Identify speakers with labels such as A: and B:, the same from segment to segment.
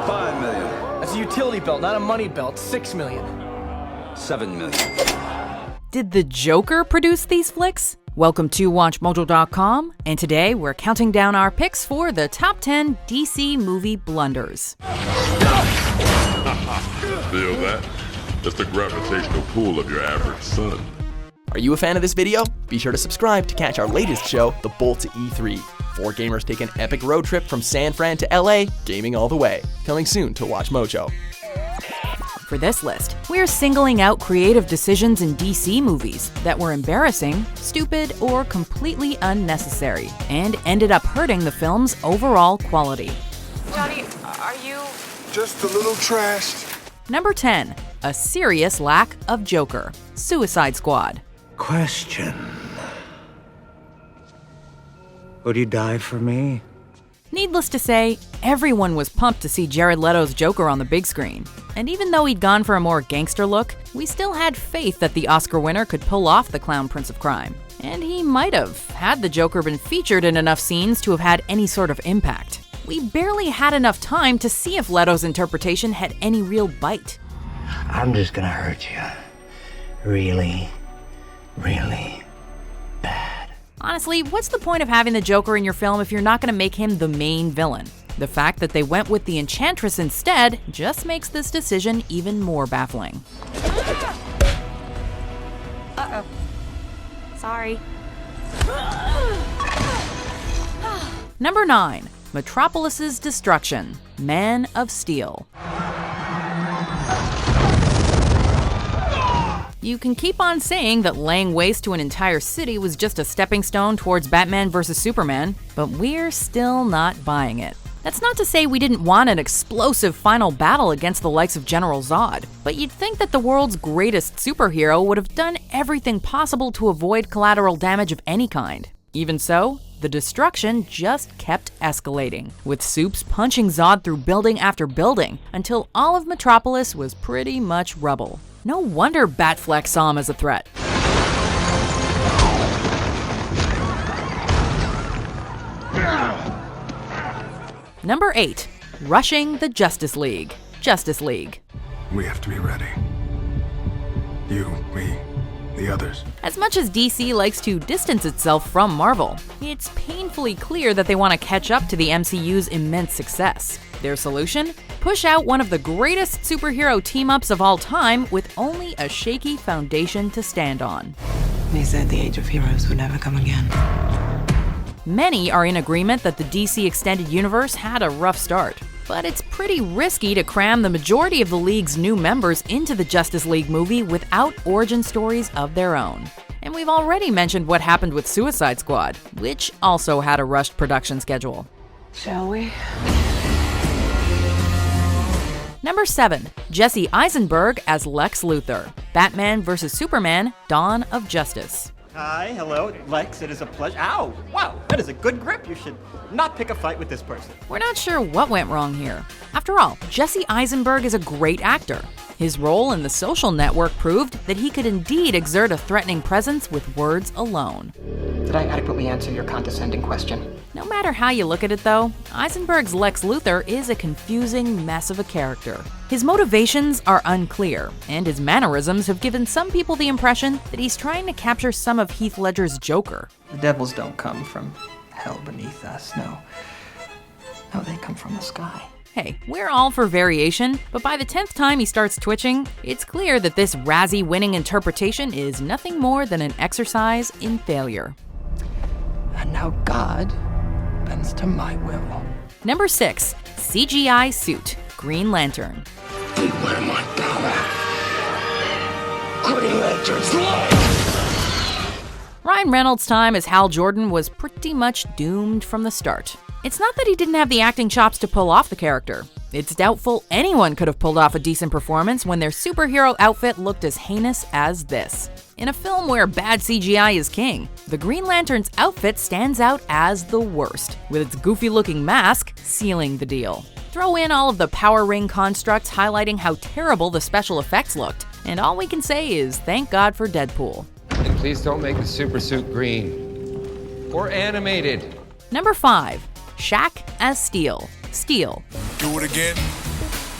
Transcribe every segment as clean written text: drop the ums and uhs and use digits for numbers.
A: $5 million.
B: That's a utility belt, not a money belt. $6 million.
A: $7 million.
C: Did the Joker produce these flicks? Welcome to WatchMojo.com, and today we're counting down our picks for the top 10 DC movie blunders.
D: Feel that? That's the gravitational pull of your average son.
E: Are you a fan of this video? Be sure to subscribe to catch our latest show, The Bolt to E3. 4 gamers take an epic road trip from San Fran to LA, gaming all the way. Coming soon to Watch Mojo.
C: For this list, we're singling out creative decisions in DC movies that were embarrassing, stupid, or completely unnecessary, and ended up hurting the film's overall quality.
F: Johnny, are you...
G: Just a little trashed.
C: Number 10. A serious lack of Joker. Suicide Squad.
H: Question. Would you die for me?
C: Needless to say, everyone was pumped to see Jared Leto's Joker on the big screen. And even though he'd gone for a more gangster look, we still had faith that the Oscar winner could pull off the clown prince of crime. And he might have, had the Joker been featured in enough scenes to have had any sort of impact. We barely had enough time to see if Leto's interpretation had any real bite.
H: I'm just gonna hurt you. Really, really bad.
C: Honestly, what's the point of having the Joker in your film if you're not going to make him the main villain? The fact that they went with the Enchantress instead just makes this decision even more baffling.
F: Uh-oh. Sorry.
C: Number 9. Metropolis's destruction. Man of Steel. You can keep on saying that laying waste to an entire city was just a stepping stone towards Batman vs. Superman, but we're still not buying it. That's not to say we didn't want an explosive final battle against the likes of General Zod, but you'd think that the world's greatest superhero would have done everything possible to avoid collateral damage of any kind. Even so, the destruction just kept escalating, with Supes punching Zod through building after building, until all of Metropolis was pretty much rubble. No wonder Batfleck saw him as a threat. Number 8. Rushing the Justice League. Justice League.
G: We have to be ready. You, me, the others.
C: As much as DC likes to distance itself from Marvel, it's painfully clear that they want to catch up to the MCU's immense success. Their solution? Push out one of the greatest superhero team-ups of all time with only a shaky foundation to stand on.
I: They said the age of heroes would never come again.
C: Many are in agreement that the DC Extended Universe had a rough start, but it's pretty risky to cram the majority of the League's new members into the Justice League movie without origin stories of their own. And we've already mentioned what happened with Suicide Squad, which also had a rushed production schedule.
I: Shall we?
C: Number 7. Jesse Eisenberg as Lex Luthor. Batman vs. Superman: Dawn of Justice.
J: Hi, hello, Lex, it is a pleasure. Ow! Wow, that is a good grip. You should not pick a fight with this person.
C: We're not sure what went wrong here. After all, Jesse Eisenberg is a great actor. His role in The Social Network proved that he could indeed exert a threatening presence with words alone.
K: Did I adequately answer your condescending question?
C: No matter how you look at it though, Eisenberg's Lex Luthor is a confusing mess of a character. His motivations are unclear, and his mannerisms have given some people the impression that he's trying to capture some of Heath Ledger's Joker.
K: The devils don't come from hell beneath us, no. No, they come from the sky.
C: Hey, we're all for variation, but by the 10th time he starts twitching, it's clear that this Razzie-winning interpretation is nothing more than an exercise in failure.
K: And now God bends to my will.
C: Number 6. CGI suit. Green Lantern.
D: Beware my power. Green Lantern's life!
C: Ryan Reynolds' time as Hal Jordan was pretty much doomed from the start. It's not that he didn't have the acting chops to pull off the character. It's doubtful anyone could have pulled off a decent performance when their superhero outfit looked as heinous as this. In a film where bad CGI is king, the Green Lantern's outfit stands out as the worst, with its goofy-looking mask sealing the deal. Throw in all of the power ring constructs highlighting how terrible the special effects looked, and all we can say is thank God for Deadpool.
L: And please don't make the super suit green. Or animated.
C: Number 5. Shaq as Steel. Steel.
G: Do it again.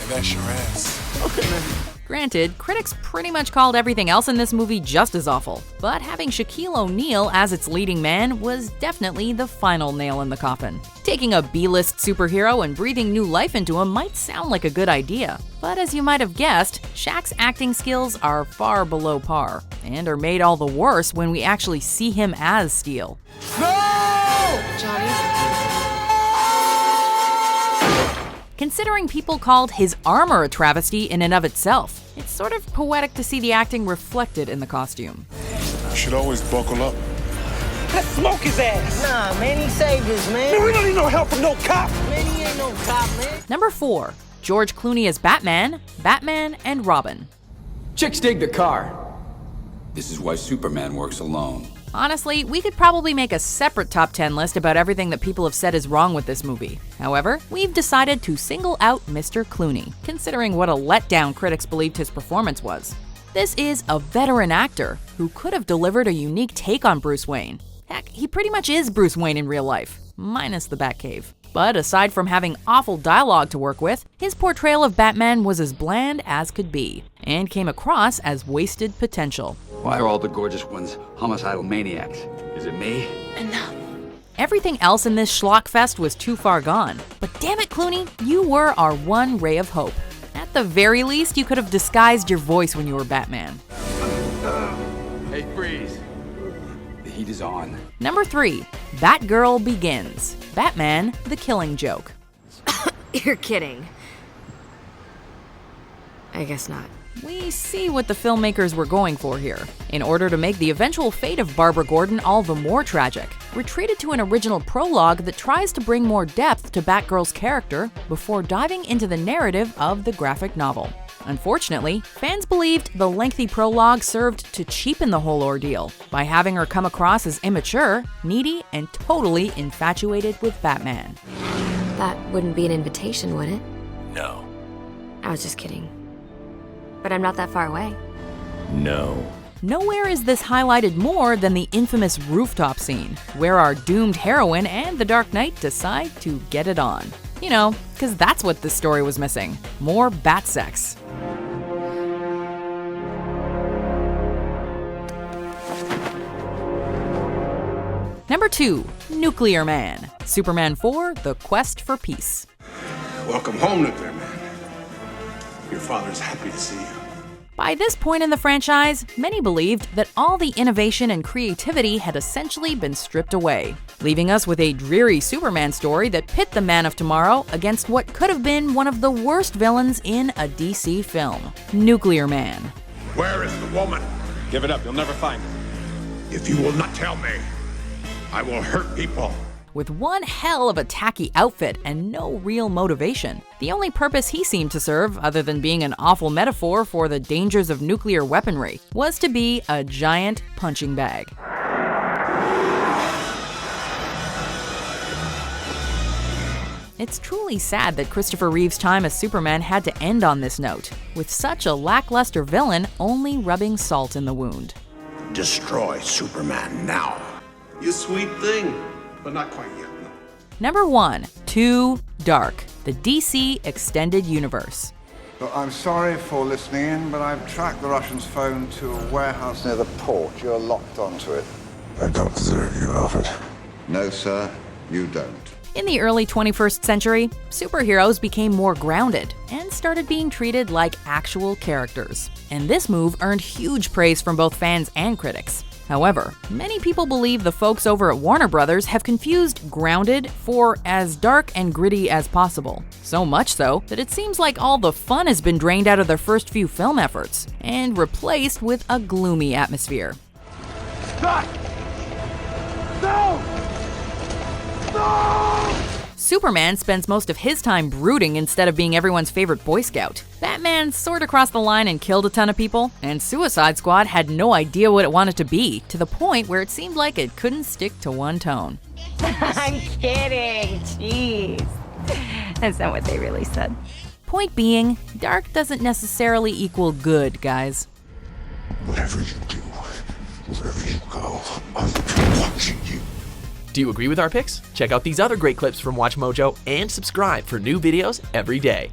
G: And that's your ass.
C: Granted, critics pretty much called everything else in this movie just as awful, but having Shaquille O'Neal as its leading man was definitely the final nail in the coffin. Taking a B-list superhero and breathing new life into him might sound like a good idea, but as you might have guessed, Shaq's acting skills are far below par, and are made all the worse when we actually see him as Steel. Considering people called his armor a travesty in and of itself, it's sort of poetic to see the acting reflected in the costume.
G: You should always buckle up.
B: Let's smoke his ass.
M: Nah, man, he saved us, man.
B: Man, we don't need no help from no cop.
M: Man, he ain't no cop, man.
C: Number 4. George Clooney as Batman, Batman and Robin.
B: Chicks dig the car.
A: This is why Superman works alone.
C: Honestly, we could probably make a separate top 10 list about everything that people have said is wrong with this movie. However, we've decided to single out Mr. Clooney, considering what a letdown critics believed his performance was. This is a veteran actor who could have delivered a unique take on Bruce Wayne. Heck, he pretty much is Bruce Wayne in real life, minus the Batcave. But aside from having awful dialogue to work with, his portrayal of Batman was as bland as could be, and came across as wasted potential.
A: Why are all the gorgeous ones homicidal maniacs? Is it me?
F: Enough.
C: Everything else in this schlockfest was too far gone. But damn it, Clooney, you were our one ray of hope. At the very least, you could have disguised your voice when you were Batman.
A: Hey, freeze. The heat is on.
C: Number 3. Batgirl Begins. Batman, The Killing Joke.
F: You're kidding. I guess not.
C: We see what the filmmakers were going for here. In order to make the eventual fate of Barbara Gordon all the more tragic, we're treated to an original prologue that tries to bring more depth to Batgirl's character before diving into the narrative of the graphic novel. Unfortunately, fans believed the lengthy prologue served to cheapen the whole ordeal by having her come across as immature, needy, and totally infatuated with Batman.
F: That wouldn't be an invitation, would it?
G: No.
F: I was just kidding. But I'm not that far away.
G: No.
C: Nowhere is this highlighted more than the infamous rooftop scene, where our doomed heroine and the Dark Knight decide to get it on. You know, because that's what this story was missing. More bat sex. Number 2. Nuclear Man. Superman 4, The Quest for Peace.
G: Welcome home, Nuclear Man. Your father's happy to see you.
C: By this point in the franchise, many believed that all the innovation and creativity had essentially been stripped away, leaving us with a dreary Superman story that pit the Man of Tomorrow against what could have been one of the worst villains in a DC film, Nuclear Man.
G: Where is the woman?
J: Give it up, you'll never find her.
G: If you will not tell me, I will hurt people.
C: With one hell of a tacky outfit and no real motivation, the only purpose he seemed to serve, other than being an awful metaphor for the dangers of nuclear weaponry, was to be a giant punching bag. It's truly sad that Christopher Reeve's time as Superman had to end on this note, with such a lackluster villain only rubbing salt in the wound.
G: Destroy Superman now.
N: You sweet thing. But not quite yet. No.
C: Number 1. Too Dark, the DC Extended Universe.
O: Look, I'm sorry for listening in, but I've tracked the Russians' phone to a warehouse near the port. You're locked onto it.
G: I don't deserve you, Alfred.
O: No, sir, you don't.
C: In the early 21st century, superheroes became more grounded and started being treated like actual characters. And this move earned huge praise from both fans and critics. However, many people believe the folks over at Warner Brothers have confused grounded for as dark and gritty as possible. So much so that it seems like all the fun has been drained out of their first few film efforts and replaced with a gloomy atmosphere.
G: Stop! No! No!
C: Superman spends most of his time brooding instead of being everyone's favorite Boy Scout. Batman sort of crossed the line and killed a ton of people, and Suicide Squad had no idea what it wanted to be, to the point where it seemed like it couldn't stick to one tone.
F: I'm kidding. Jeez. That's not what they really said.
C: Point being, dark doesn't necessarily equal good, guys.
G: Whatever you do, wherever you go, I'm watching you.
E: Do you agree with our picks? Check out these other great clips from WatchMojo and subscribe for new videos every day.